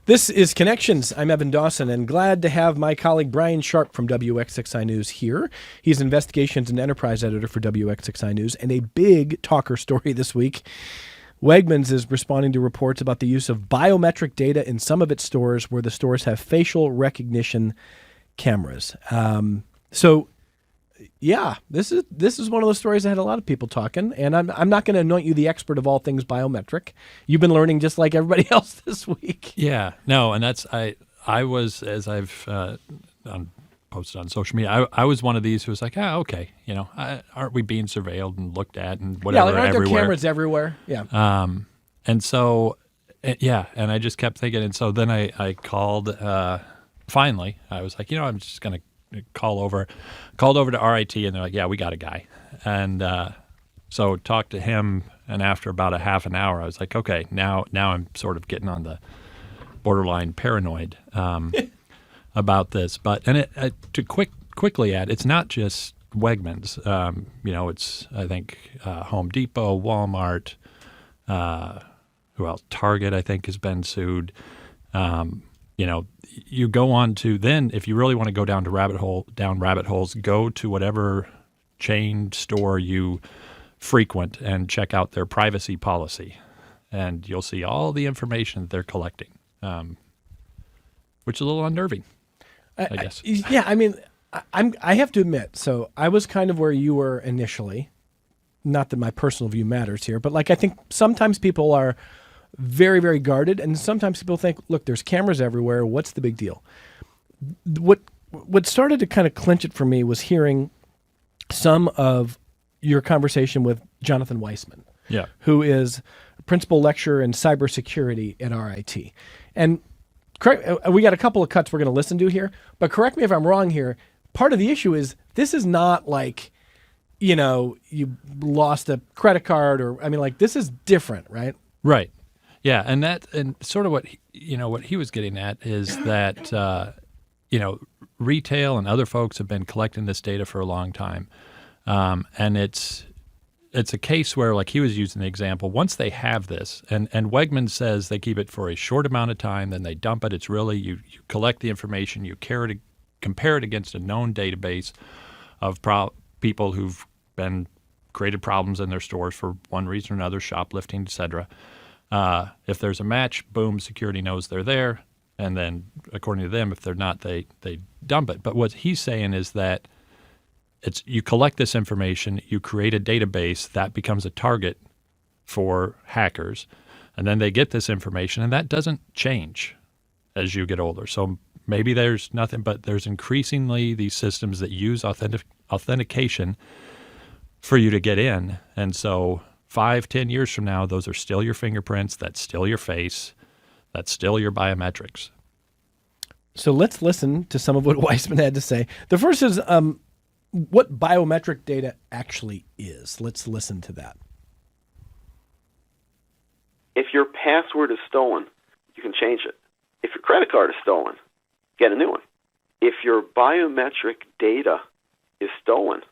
This is Connections. I'm Evan Dawson, and glad to have my colleague Brian Sharp from WXXI News here. He's Investigations and Enterprise Editor for WXXI News, and a big talker story this week. Wegmans is responding to reports about the use of biometric data in some of its stores where the stores have facial recognition cameras. This is one of those stories that had a lot of people talking, and I'm not going to anoint you the expert of all things biometric. You've been learning just like everybody else this week. Yeah, no, and that's I was, as I've posted on social media, I was one of these who was like, okay, aren't we being surveilled and looked at and whatever? Yeah, aren't there everywhere? cameras everywhere? Yeah. And so, and I just kept thinking, and so then I called. Finally, I was like, I'm just going to called over to RIT, and they're like, yeah, we got a guy. And so talked to him, and after about a half an hour, I was like, okay, now I'm sort of getting on the borderline paranoid about this. But to quickly add, it's not just Wegmans. It's I think Home Depot, Walmart, who else? Target, I think, has been sued. You go on to then, if you really want to go down rabbit holes, go to whatever chain store you frequent and check out their privacy policy, and you'll see all the information that they're collecting, which is a little unnerving, I guess. I have to admit, so I was kind of where you were initially. Not that my personal view matters here, but I think sometimes people are very, very guarded, and sometimes people think, look, there's cameras everywhere. What's the big deal? What started to kind of clinch it for me was hearing some of your conversation with Jonathan Weissman, who is principal lecturer in cybersecurity at RIT. And we got a couple of cuts we're going to listen to here, but correct me if I'm wrong here. Part of the issue is this is not like, you lost a credit card this is different, right? Right. Yeah, and sort of what he was getting at is that retail and other folks have been collecting this data for a long time, and it's a case where, like he was using the example, once they have this, and Wegmans says they keep it for a short amount of time, then they dump it. It's really you collect the information, you compare it against a known database of people who've created problems in their stores for one reason or another, shoplifting, etc. If there's a match, boom, security knows they're there. And then according to them, if they're not, they dump it. But what he's saying is that you collect this information, you create a database, that becomes a target for hackers. And then they get this information, and that doesn't change as you get older. So maybe there's nothing, but there's increasingly these systems that use authentication for you to get in. And so 5-10 years from now, those are still your fingerprints, that's still your face, that's still your biometrics. So let's listen to some of what Weissman had to say. The first is what biometric data actually is. Let's listen to that. If your password is stolen, you can change it. If your credit card is stolen, get a new one. If your biometric data is stolen,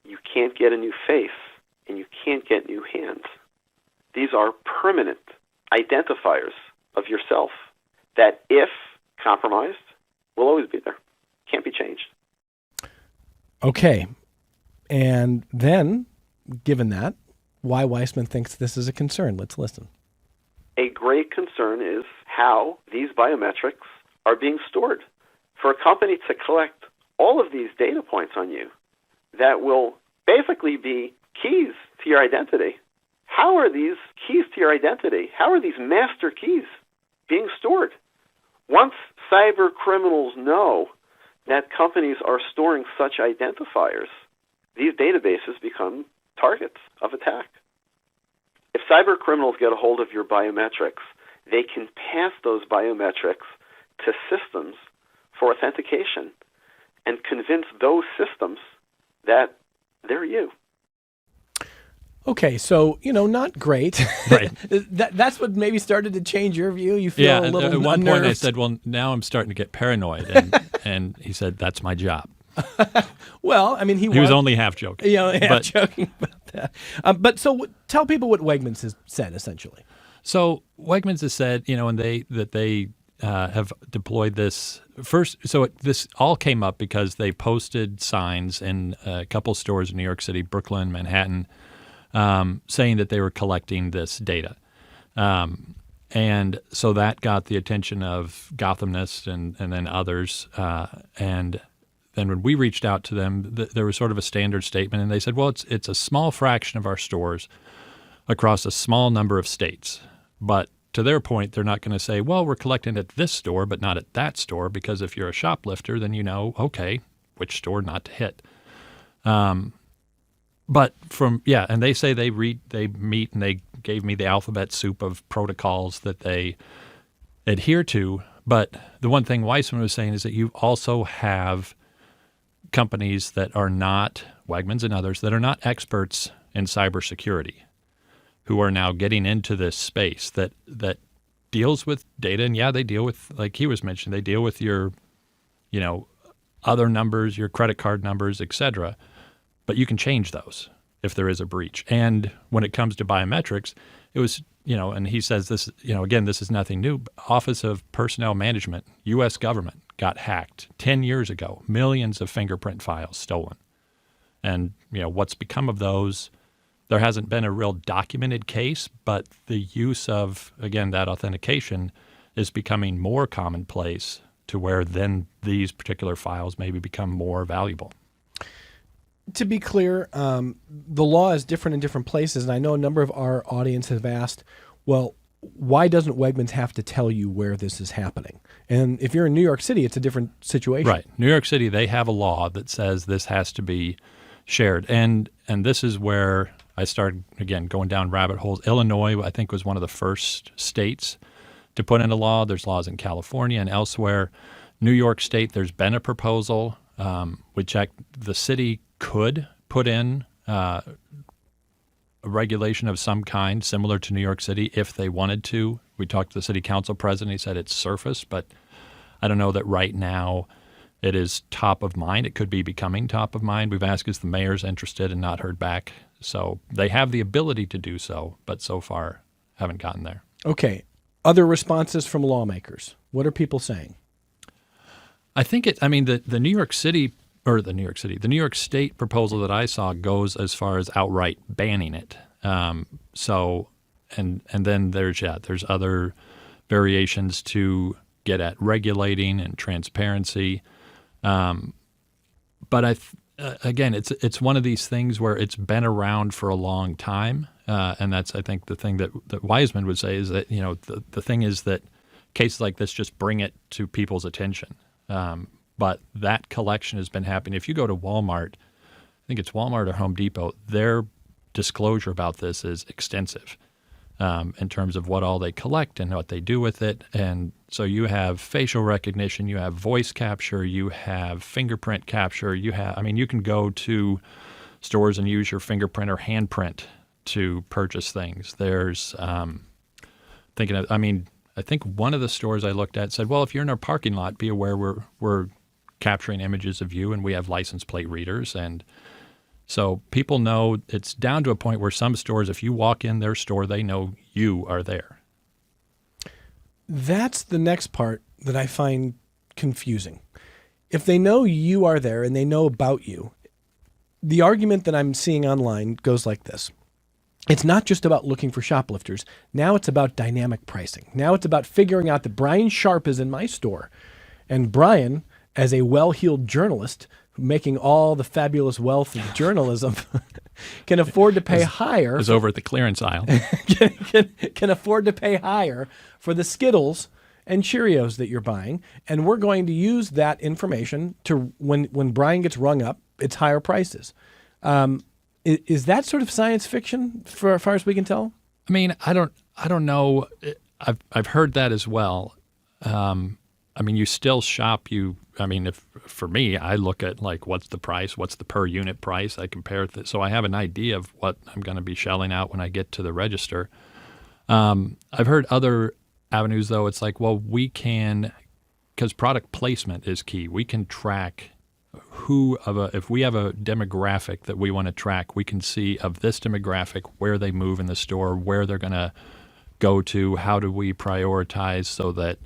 you can't get a new face, and you can't get new hands. These are permanent identifiers of yourself that, if compromised, will always be there. Can't be changed. Okay. And then, given that, why Weissman thinks this is a concern. Let's listen. A great concern is how these biometrics are being stored. For a company to collect all of these data points on you that will basically be keys to your identity. How are these keys to your identity, how are these master keys being stored? Once cyber criminals know that companies are storing such identifiers, these databases become targets of attack. If cyber criminals get a hold of your biometrics, they can pass those biometrics to systems for authentication and convince those systems that they're you. Okay, so, not great. Right. That's what maybe started to change your view. You feel a little at one unnerved. point I said, well, now I'm starting to get paranoid. And he said, that's my job. Well, he was only half joking. Joking about that. But so tell people what Wegmans has said, essentially. So Wegmans has said, and they have deployed this first. So this all came up because they posted signs in a couple stores in New York City, Brooklyn, Manhattan, saying that they were collecting this data. And so that got the attention of Gothamist and then others. And then when we reached out to them, there was sort of a standard statement, and they said, well, it's a small fraction of our stores across a small number of states. But to their point, they're not going to say, well, we're collecting at this store, but not at that store, because if you're a shoplifter, then you know, okay, which store not to hit. But and they say they meet and they gave me the alphabet soup of protocols that they adhere to. But the one thing Weissman was saying is that you also have companies that are not, Wegmans and others, that are not experts in cybersecurity, who are now getting into this space that deals with data. And they deal with, like he was mentioning, they deal with your, other numbers, your credit card numbers, et cetera. But you can change those if there is a breach. And when it comes to biometrics, it was, and he says this, again, this is nothing new. Office of Personnel Management, U.S. government, got hacked 10 years ago, millions of fingerprint files stolen. And, what's become of those? There hasn't been a real documented case, but the use of, again, that authentication is becoming more commonplace to where then these particular files maybe become more valuable. To be clear, the law is different in different places, and I know a number of our audience have asked, well, why doesn't Wegmans have to tell you where this is happening? And if you're in New York City, it's a different situation. Right. New York City, they have a law that says this has to be shared. And this is where I started, again, going down rabbit holes. Illinois, I think, was one of the first states to put in a law. There's laws in California and elsewhere. New York State, there's been a proposal. We checked. The city could put in a regulation of some kind similar to New York City if they wanted to. We talked to the city council president. He said it's surfaced, but I don't know that right now it is top of mind. It could be becoming top of mind. We've asked if the mayor's interested and not heard back. So they have the ability to do so, but so far haven't gotten there. Okay. Other responses from lawmakers. What are people saying? I think the New York State proposal that I saw goes as far as outright banning it. And then there's other variations to get at regulating and transparency. But again, it's one of these things where it's been around for a long time, and that's, I think, the thing that Weissman would say is that the thing is that cases like this just bring it to people's attention. But that collection has been happening. If you go to Walmart, I think it's Walmart or Home Depot, their disclosure about this is extensive in terms of what all they collect and what they do with it. And so you have facial recognition, you have voice capture, you have fingerprint capture, you can go to stores and use your fingerprint or handprint to purchase things. There's I think one of the stores I looked at said, well, if you're in our parking lot, be aware we're capturing images of you, and we have license plate readers. And so people know it's down to a point where some stores, if you walk in their store, they know you are there. That's the next part that I find confusing. If they know you are there and they know about you, the argument that I'm seeing online goes like this. It's not just about looking for shoplifters. Now it's about dynamic pricing. Now it's about figuring out that Brian Sharp is in my store. And Brian, as a well-heeled journalist, making all the fabulous wealth of journalism, can afford to pay higher. Is over at the clearance aisle. can afford to pay higher for the Skittles and Cheerios that you're buying. And we're going to use that information to, when Brian gets rung up, it's higher prices. Is that sort of science fiction for as far as we can tell? I mean, I don't know. I've heard that as well. You still shop. If for me, I look at like what's the price, what's the per unit price. I compare it, so I have an idea of what I'm going to be shelling out when I get to the register. I've heard other avenues though. It's like, well, we can, because product placement is key. We can track if we have a demographic that we want to track, we can see of this demographic where they move in the store, where they're going to go to, how do we prioritize so that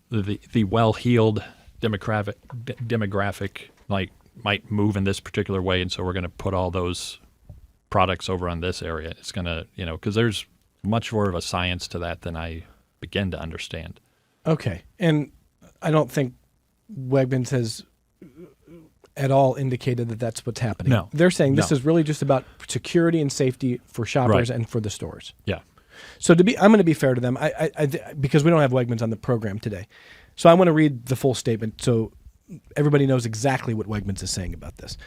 the well-heeled demographic like might move in this particular way, and so we're going to put all those products over on this area. It's going to, because there's much more of a science to that than I begin to understand. Okay. And I don't think Wegmans has at all indicated that that's what's happening. No. They're saying this No. is really just about security and safety for shoppers and for the stores. Yeah. So I'm going to be fair to them, because we don't have Wegmans on the program today. So I want to read the full statement so everybody knows exactly what Wegmans is saying about this.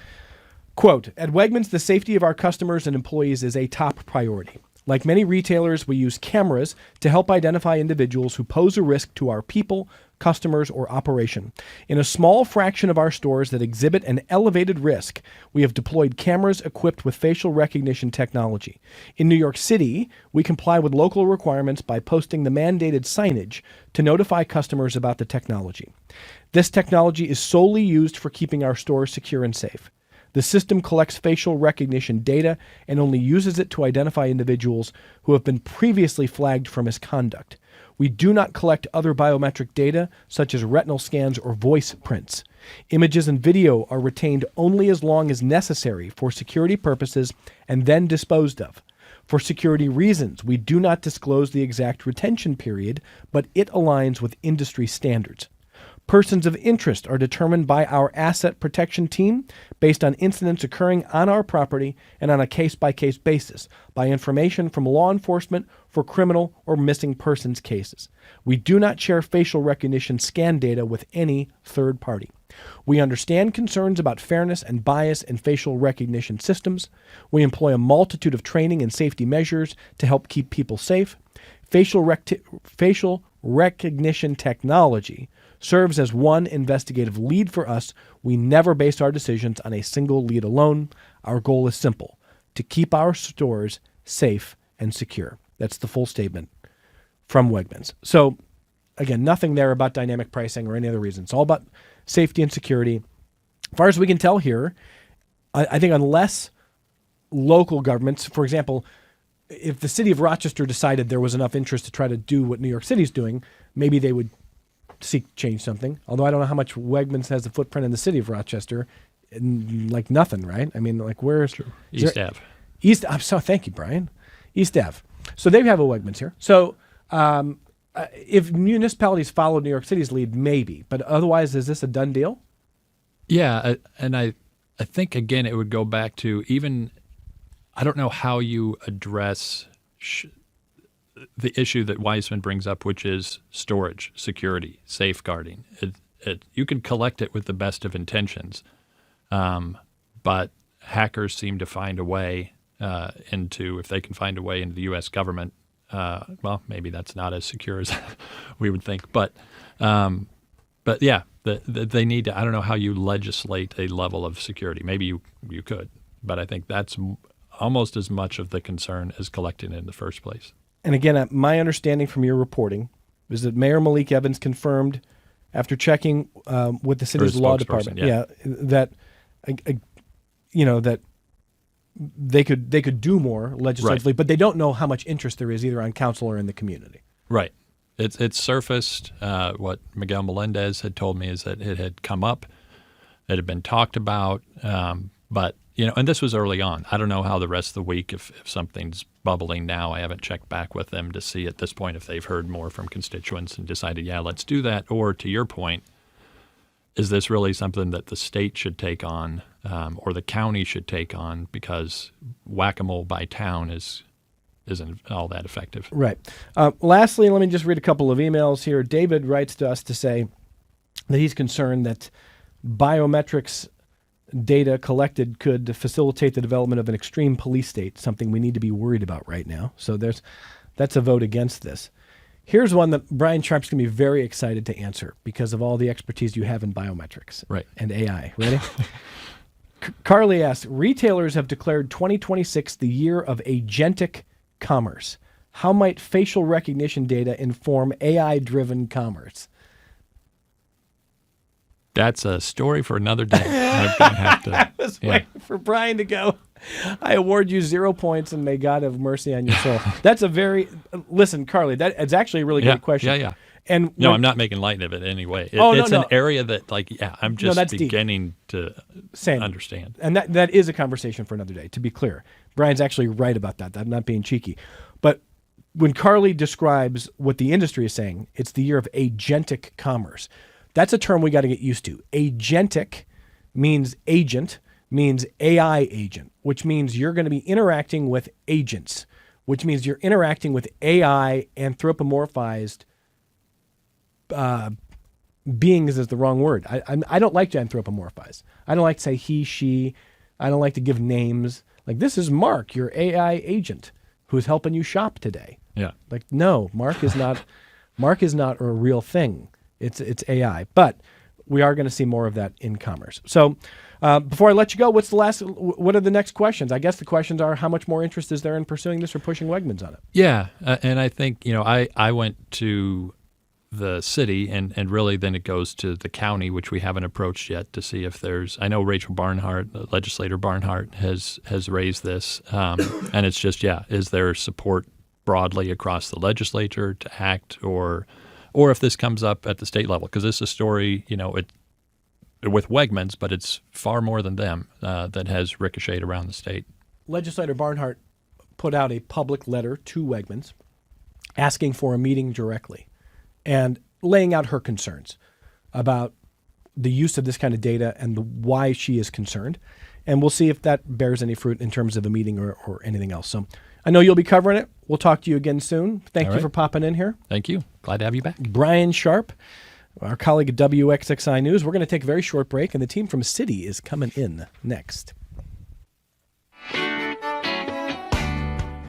Quote, "At Wegmans, the safety of our customers and employees is a top priority. Like many retailers, we use cameras to help identify individuals who pose a risk to our people, customers, or operation. In a small fraction of our stores that exhibit an elevated risk, we have deployed cameras equipped with facial recognition technology. In New York City, we comply with local requirements by posting the mandated signage to notify customers about the technology. This technology is solely used for keeping our stores secure and safe. The system collects facial recognition data and only uses it to identify individuals who have been previously flagged for misconduct. We do not collect other biometric data, such as retinal scans or voice prints. Images and video are retained only as long as necessary for security purposes and then disposed of. For security reasons, we do not disclose the exact retention period, but it aligns with industry standards. Persons of interest are determined by our asset protection team based on incidents occurring on our property and on a case-by-case basis by information from law enforcement for criminal or missing persons cases. We do not share facial recognition scan data with any third party. We understand concerns about fairness and bias in facial recognition systems. We employ a multitude of training and safety measures to help keep people safe. Facial recognition technology serves as one investigative lead for us. We never base our decisions on a single lead alone. Our goal is simple: to keep our stores safe and secure." That's the full statement from Wegmans. So, again, nothing there about dynamic pricing or any other reason. It's all about safety and security. As far as we can tell here, I think unless local governments, for example, if the city of Rochester decided there was enough interest to try to do what New York City's doing, maybe they would change something. Although I don't know how much Wegmans has a footprint in the city of Rochester. Like nothing, right? I mean, like where's East Ave? East. Thank you, Brian. East Ave. So they have a Wegmans here. So if municipalities follow New York City's lead, maybe. But otherwise, is this a done deal? Yeah, and I think again it would go back to even I don't know how you address the issue that Weissman brings up, which is storage, security, safeguarding. You can collect it with the best of intentions, but hackers seem to find a way if they can find a way into the U.S. government. Well, maybe that's not as secure as we would think, but yeah, they need to. I don't know how you legislate a level of security. Maybe you could, but I think that's almost as much of the concern as collecting it in the first place. And again, my understanding from your reporting is that Mayor Malik Evans confirmed, after checking with the city's law department, that that they could do more legislatively, but they don't know how much interest there is either on council or in the community. Right. It's surfaced. What Miguel Melendez had told me is that it had come up, it had been talked about, but and this was early on. I don't know how the rest of the week, if something's bubbling now. I haven't checked back with them to see at this point if they've heard more from constituents and decided, yeah, let's do that. Or to your point, is this really something that the state should take on or the county should take on, because whack-a-mole by town isn't all that effective. Right. Lastly, let me just read a couple of emails here. David writes to us to say that he's concerned that biometrics data collected could facilitate the development of an extreme police state, something we need to be worried about right now. So that's a vote against this. Here's one that Brian Sharp's going to be very excited to answer because of all the expertise you have in biometrics and AI. Ready? Carly asks, retailers have declared 2026 the year of agentic commerce. How might facial recognition data inform AI-driven commerce? That's a story for another day. I'm going to have to. I was waiting for Brian to go. I award you 0 points, and may God have mercy on your soul. That's a listen, Carly. It's actually a really good question. Yeah. And No, I'm not making light of it anyway. Oh, no, It's no. an area that, like, I'm just that's deep. beginning to Same. understand. And that is a conversation for another day, to be clear. Brian's actually right about that. I'm not being cheeky. But when Carly describes what the industry is saying, it's the year of agentic commerce. That's a term we got to get used to. Agentic means agent, means AI agent, which means you're going to be interacting with agents, which means you're interacting with AI anthropomorphized beings is the wrong word. I don't like to anthropomorphize. I don't like to say he, she. I don't like to give names. Like, this is Mark, your AI agent, who's helping you shop today. Yeah. Like, no, Mark is not a real thing. It's AI. But we are going to see more of that in commerce. So before I let you go, what are the next questions? I guess the questions are, how much more interest is there in pursuing this or pushing Wegmans on it? Yeah. And I think, I went to the city and really then it goes to the county, which we haven't approached yet, to see if there's, I know Rachel Barnhart, legislator Barnhart has raised this. And it's just, is there support broadly across the legislature to act, or if this comes up at the state level? Because this is a story, with Wegmans, but it's far more than them, that has ricocheted around the state. Legislator Barnhart put out a public letter to Wegmans asking for a meeting directly and laying out her concerns about the use of this kind of data and why she is concerned. And we'll see if that bears any fruit in terms of a meeting or anything else. So I know you'll be covering it. We'll talk to you again soon. Thank you for popping in here. Thank you. Glad to have you back. Brian Sharp, our colleague at WXXI News. We're going to take a very short break, and the team from Citi is coming in next.